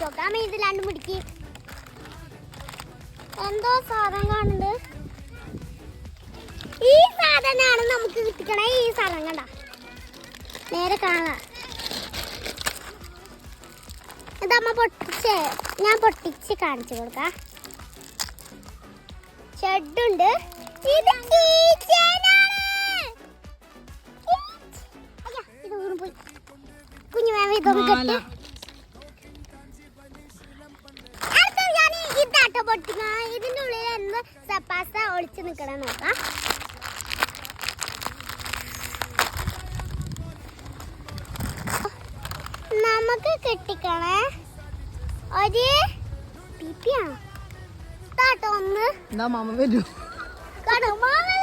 നോക്കാം. ഇതിലാണ്ട് മുടിക്ക് എന്തോ സാധനം കാണുന്നുണ്ട്. ഈ സാധനമാണ് നമുക്ക് കിട്ടിക്കണേ. ഈ സാധനം കണ്ട നേരെ കാണാം. ഇതമ്മ പൊട്ടിച്ച് ഞാൻ പൊട്ടിച്ച് കാണിച്ചു കൊടുക്കാം. ഷെഡുണ്ട്. ഇത് കുഞ്ഞു മാമ ഇതൊക്കെ ഞാൻ ഇതാട്ടോ പൊട്ടിക്ക. ഇതിന്റെ ഉള്ളിൽ എന്ത് സപ്പാസ ഒളിച്ചു നിക്കണം നോക്കാം. നമുക്ക് കിട്ടിക്കണേ ഒരു പിപ്പിയാണ്. താട്ടോ ഒന്ന് മാമ വരൂ. മാമ